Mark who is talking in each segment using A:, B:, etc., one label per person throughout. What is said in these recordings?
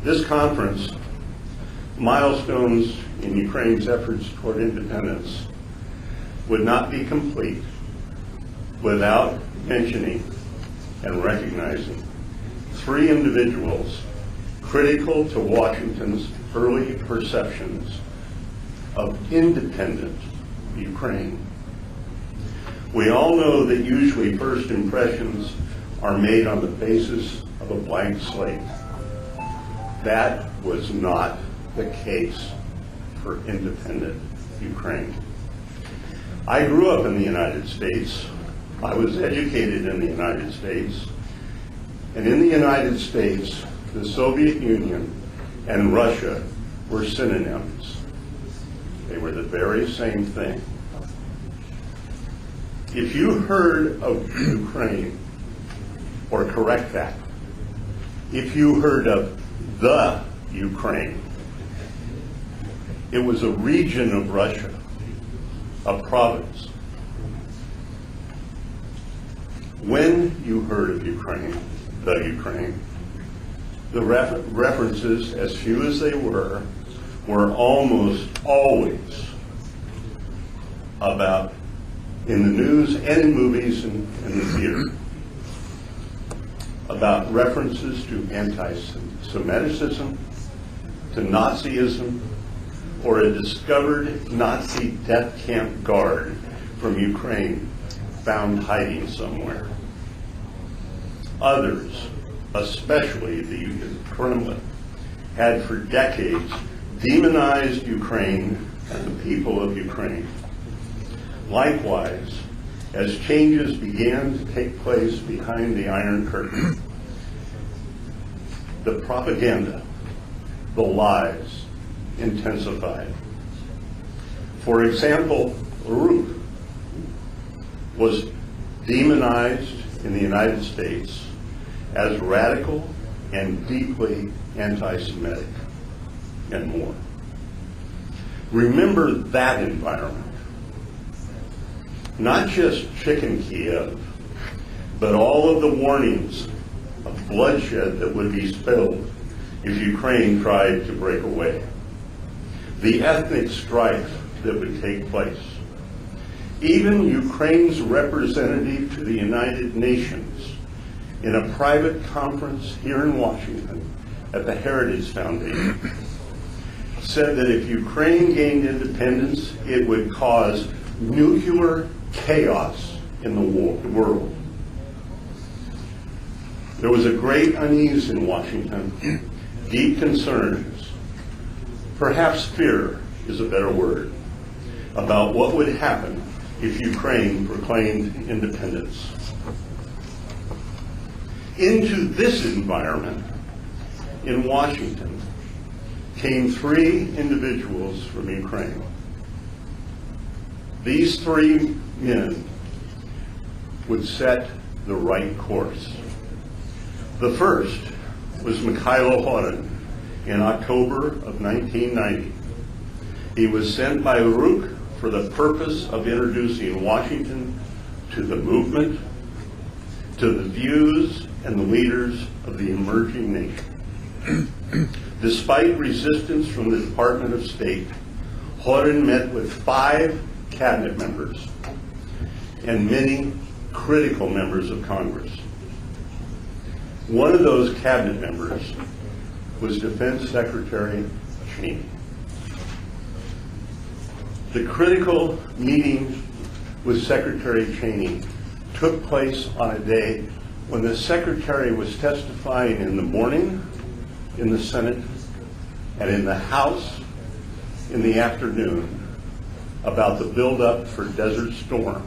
A: This conference, milestones in Ukraine's efforts toward independence, would not be complete without mentioning and recognizing three individuals critical to Washington's early perceptions of independent Ukraine. We all know that usually first impressions are made on the basis of a blank slate. That was not the case for independent Ukraine. I grew up in the United States. I was educated in the United States. And in the United States, the Soviet Union and Russia were synonyms. They were the very same thing. If you heard of Ukraine, or correct that, if you heard of the Ukraine, it was a region of Russia, a province. When you heard of Ukraine, the references, as few as they were almost always about, in the news and in movies and in the theater, about references to anti-Semitism, to Nazism, or a discovered Nazi death camp guard from Ukraine found hiding somewhere. Others, especially the Kremlin, had for decades demonized Ukraine and the people of Ukraine. Likewise, as changes began to take place behind the Iron Curtain, the propaganda, the lies, intensified. For example, Baruch was demonized in the United States as radical and deeply anti-Semitic, and more. Remember that environment. Not just Chicken Kiev, but all of the warnings of bloodshed that would be spilled if Ukraine tried to break away. The ethnic strife that would take place. Even Ukraine's representative to the United Nations in a private conference here in Washington at the Heritage Foundation said that if Ukraine gained independence, it would cause nuclear chaos in the world. There was a great unease in Washington, deep concerns, perhaps fear is a better word, about what would happen if Ukraine proclaimed independence. Into this environment in Washington came three individuals from Ukraine. These three men would set the right course. The first was Mikhailo Horin in October of 1990. He was sent by Baruch for the purpose of introducing Washington to the movement, to the views and the leaders of the emerging nation. Despite resistance from the Department of State, Horin met with 5 cabinet members and many critical members of Congress. One of those cabinet members was Defense Secretary Cheney. The critical meeting with Secretary Cheney took place on a day when the Secretary was testifying in the morning in the Senate and in the House in the afternoon about the buildup for Desert Storm.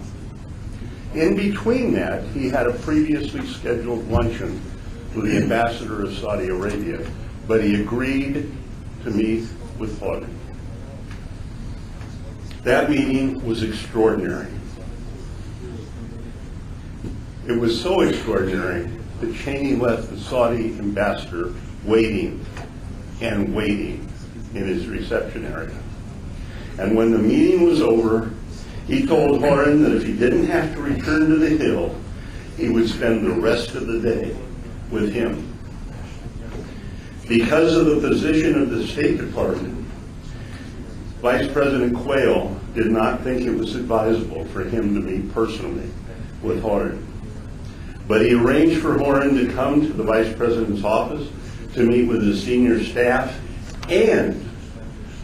A: In between that, he had a previously scheduled luncheon with the ambassador of Saudi Arabia, but he agreed to meet with Horin. That meeting was extraordinary. It was so extraordinary that Cheney left the Saudi ambassador waiting and waiting in his reception area. And when the meeting was over, he told Horin that if he didn't have to return to the Hill, he would spend the rest of the day with him. Because of the position of the State Department, Vice President Quayle did not think it was advisable for him to meet personally with Horan. But he arranged for Horan to come to the Vice President's office to meet with his senior staff, and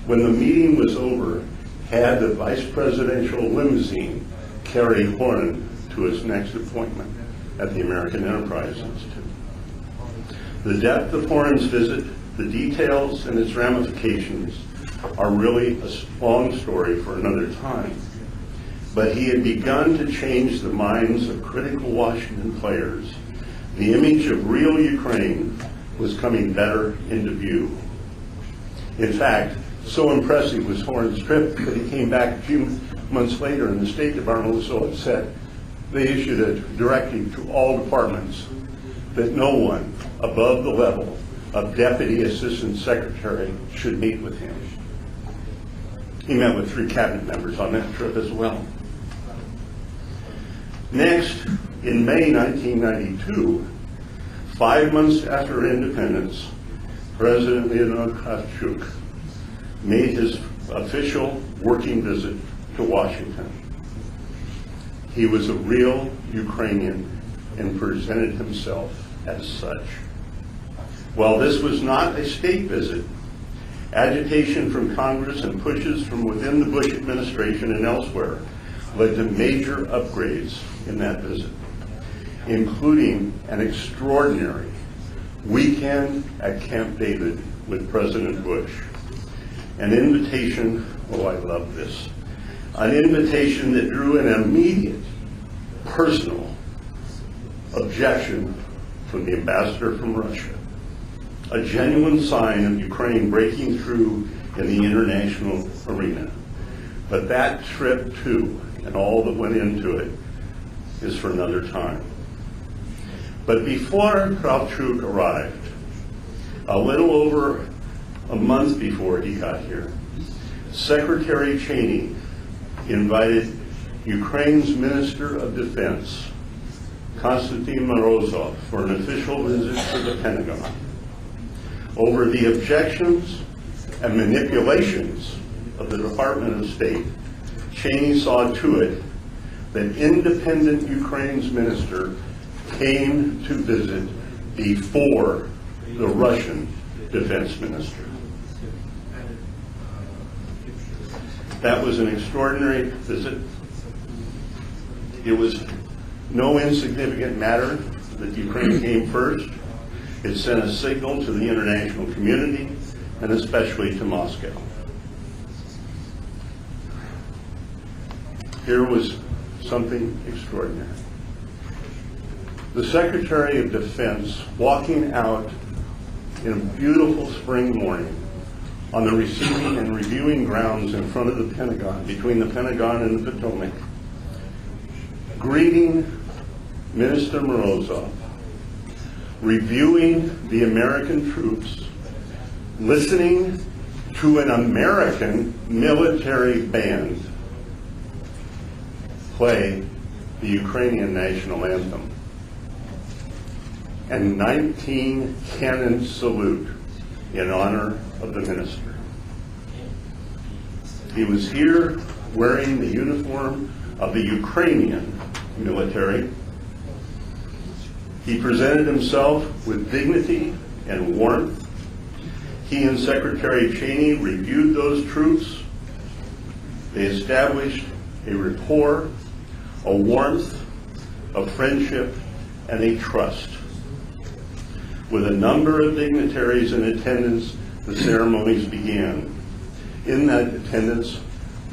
A: when the meeting was over, had the Vice Presidential limousine carry Horan to his next appointment at the American Enterprise Institute. The depth of Horan's visit, the details and its ramifications are really a long story for another time. But he had begun to change the minds of critical Washington players. The image of real Ukraine was coming better into view. In fact, so impressive was Horan's trip that he came back a few months later and the State Department was so upset, they issued a directive to all departments that no one above the level of Deputy Assistant Secretary should meet with him. He met with 3 cabinet members on that trip as well. Next, in May 1992, 5 months after independence, President Leonid Kravchuk made his official working visit to Washington. He was a real Ukrainian and presented himself as such. While this was not a state visit, agitation from Congress and pushes from within the Bush administration and elsewhere led to major upgrades in that visit, including an extraordinary weekend at Camp David with President Bush. An invitation, oh, I love this, an invitation that drew an immediate personal objection from the ambassador from Russia, a genuine sign of Ukraine breaking through in the international arena. But that trip, too, and all that went into it, is for another time. But before Kravchuk arrived, a little over a month before he got here, Secretary Cheney invited Ukraine's Minister of Defense, Kostyantyn Morozov, for an official visit to the Pentagon. Over the objections and manipulations of the Department of State, Cheney saw to it that independent Ukraine's minister came to visit before the Russian defense minister. That was an extraordinary visit. It was no insignificant matter that Ukraine came first. It sent a signal to the international community, and especially to Moscow. Here was something extraordinary. The Secretary of Defense walking out in a beautiful spring morning on the receiving and reviewing grounds in front of the Pentagon, between the Pentagon and the Potomac, greeting Minister Morozov, reviewing the American troops, listening to an American military band play the Ukrainian national anthem, and 19 cannon salute in honor of the minister. He was here wearing the uniform of the Ukrainian military. He presented himself with dignity and warmth. He and Secretary Cheney reviewed those troops. They established a rapport, a warmth, a friendship, and a trust. With a number of dignitaries in attendance, the ceremonies began. In that attendance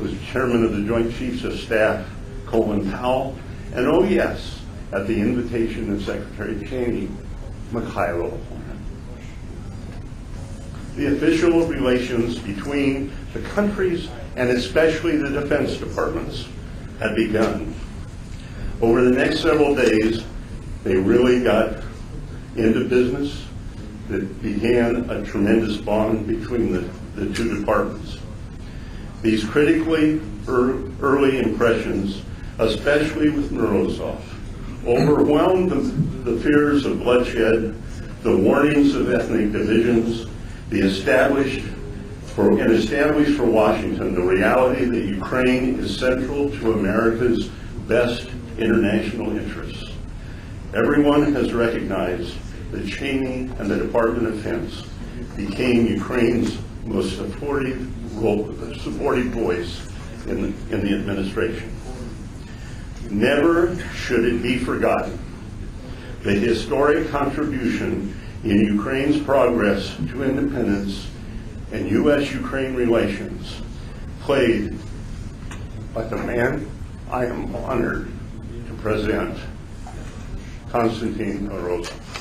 A: was Chairman of the Joint Chiefs of Staff, Colin Powell, and oh yes, at the invitation of Secretary Cheney, McConnell. The official relations between the countries, and especially the defense departments, had begun. Over the next several days, they really got into business that began a tremendous bond between the two departments. These critically early impressions, especially with Morozov, overwhelmed the fears of bloodshed the warnings of ethnic divisions, established for Washington the reality that Ukraine is central to America's best international interests. Everyone has recognized that Cheney and the Department of Defense became Ukraine's most supportive voice in the administration. Never should it be forgotten the historic contribution in Ukraine's progress to independence and U.S.-Ukraine relations played by the man I am honored to present, Kostyantyn Morozov.